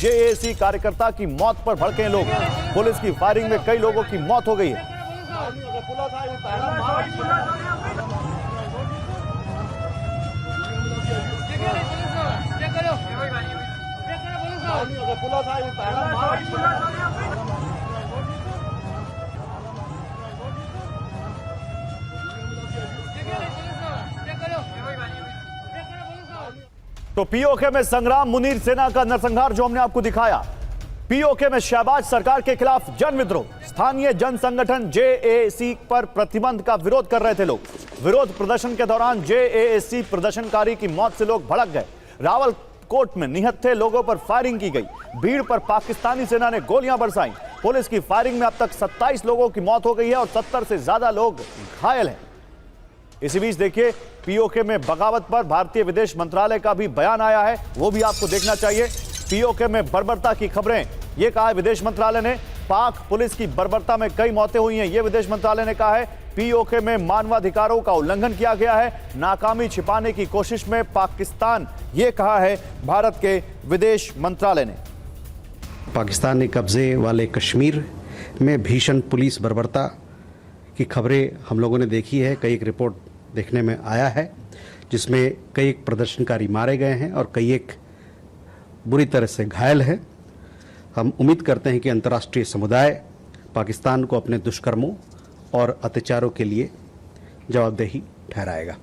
JAC कार्यकर्ता की मौत पर भड़के लोग। पुलिस की फायरिंग में कई लोगों की मौत हो गई है। तो पीओके में संग्राम, मुनीर सेना का नरसंहार जो हमने आपको दिखाया। पीओके में शहबाज सरकार के खिलाफ जन विद्रोह, स्थानीय जन संगठन जेएसी पर प्रतिबंध का विरोध कर रहे थे लोग। विरोध प्रदर्शन के दौरान जेएसी प्रदर्शनकारी की मौत से लोग भड़क गए। रावलकोट में निहत्थे लोगों पर फायरिंग की गई। भीड़ पर पाकिस्तानी सेना ने गोलियां बरसाई। पुलिस की फायरिंग में अब तक 27 लोगों की मौत हो गई है और 70 से ज्यादा लोग घायल हैं। इसी बीच देखिए, पीओके में बगावत पर भारतीय विदेश मंत्रालय का भी बयान आया है, वो भी आपको देखना चाहिए। पीओके में बर्बरता की खबरें, ये कहा है विदेश मंत्रालय ने। पाक पुलिस की बर्बरता में कई मौतें हुई हैं, ये विदेश मंत्रालय ने कहा है। पीओके में मानवाधिकारों का उल्लंघन किया गया है, नाकामी छिपाने की कोशिश में पाकिस्तान, ये कहा है भारत के विदेश मंत्रालय ने। पाकिस्तानी कब्जे वाले कश्मीर में भीषण पुलिस बर्बरता की खबरें हम लोगों ने देखी है। कई एक रिपोर्ट देखने में आया है जिसमें कई एक प्रदर्शनकारी मारे गए हैं और कई एक बुरी तरह से घायल हैं। हम उम्मीद करते हैं कि अंतर्राष्ट्रीय समुदाय पाकिस्तान को अपने दुष्कर्मों और अत्याचारों के लिए जवाबदेही ठहराएगा।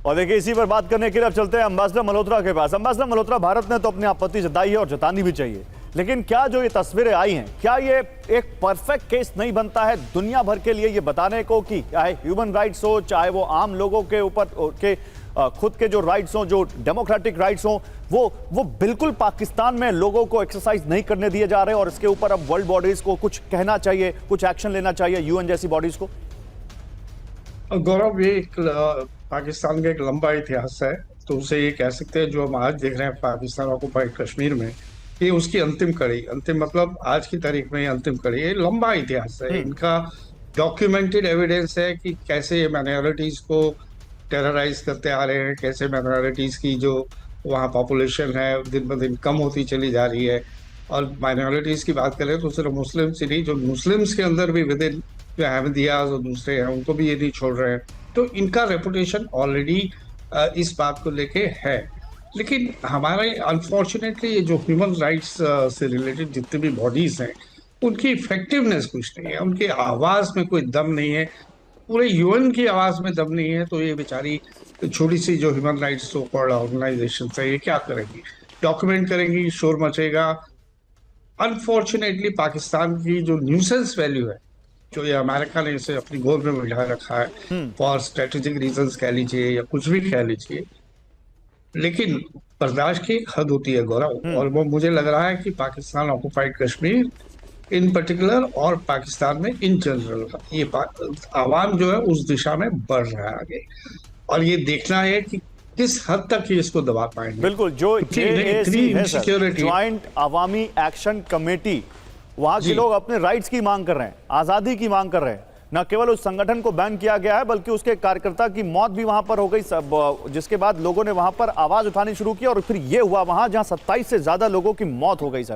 और देखिए, इसी पर बात करने के लिए अब चलते हैं एम्बेसडर मल्होत्रा के पास। एम्बेसडर मल्होत्रा, भारत ने तो अपनी आपत्ति जताई है और जतानी भी चाहिए, लेकिन क्या जो ये तस्वीरें आई हैं, क्या ये एक परफेक्ट केस नहीं बनता है दुनिया भर के लिए ये बताने को कि चाहे ह्यूमन राइट्स हो, चाहे वो आम लोगों के ऊपर के खुद के जो राइट्स हो, जो डेमोक्रेटिक राइट्स हो, वो बिल्कुल पाकिस्तान में लोगों को एक्सरसाइज नहीं करने दिए जा रहे, और इसके ऊपर अब वर्ल्ड बॉडीज को कुछ कहना चाहिए, कुछ एक्शन लेना चाहिए, यूएन जैसी बॉडीज को। गौरव, ये पाकिस्तान का एक लंबा इतिहास है, तो उसे ये कह सकते हैं जो हम आज देख रहे हैं पाकिस्तान ऑक्युपाइड कश्मीर में, ये उसकी अंतिम कड़ी, अंतिम मतलब आज की तारीख में अंतिम कड़ी। ये लंबा इतिहास है, इनका डॉक्यूमेंटेड एविडेंस है कि कैसे ये माइनॉरिटीज को टेरराइज करते आ रहे हैं, कैसे माइनॉरिटीज की जो वहाँ पॉपुलेशन है दिन ब दिन कम होती चली जा रही है। और माइनॉरिटीज की बात करें तो सिर्फ मुस्लिम से नहीं, जो मुस्लिम्स के अंदर भी विद इन जो अहमदियाज और दूसरे हैं उनको भी ये नहीं छोड़ रहे हैं। तो इनका रेपुटेशन ऑलरेडी इस बात को लेके है। लेकिन हमारे अनफॉर्चुनेटली ये जो ह्यूमन राइट्स से रिलेटेड जितने भी बॉडीज हैं उनकी इफेक्टिवनेस कुछ नहीं है, उनकी आवाज में कोई दम नहीं है, पूरे यूएन की आवाज में दम नहीं है। तो ये बेचारी छोटी सी जो human rights so called organisation है, ये क्या करेंगी? डॉक्यूमेंट करेंगी, शोर मचेगा। अनफॉर्चुनेटली पाकिस्तान की जो न्यूसेंस वैल्यू है, जो ये अमेरिका ने इसे अपनी गोद में बिठा रखा है फॉर स्ट्रेटेजिक रीजंस कह लीजिए या कुछ भी कह लीजिए, लेकिन बर्दाश्त की एक हद होती है गौरव। और वो मुझे लग रहा है कि पाकिस्तान ऑक्युपाइड कश्मीर इन पर्टिकुलर और पाकिस्तान में इन जनरल ये आवाम जो है उस दिशा में बढ़ रहा है आगे, और ये देखना है कि किस हद तक ये इसको दबा पाएंगे। बिल्कुल, जो ज्वाइंट अवामी एक्शन कमेटी, वहां के लोग अपने राइट्स की मांग कर रहे हैं, आजादी की मांग कर रहे हैं। न केवल उस संगठन को बैन किया गया है बल्कि उसके कार्यकर्ता की मौत भी वहां पर हो गई, जिसके बाद लोगों ने वहां पर आवाज उठानी शुरू की और फिर ये हुआ वहां जहां 27 से ज्यादा लोगों की मौत हो गई। सर,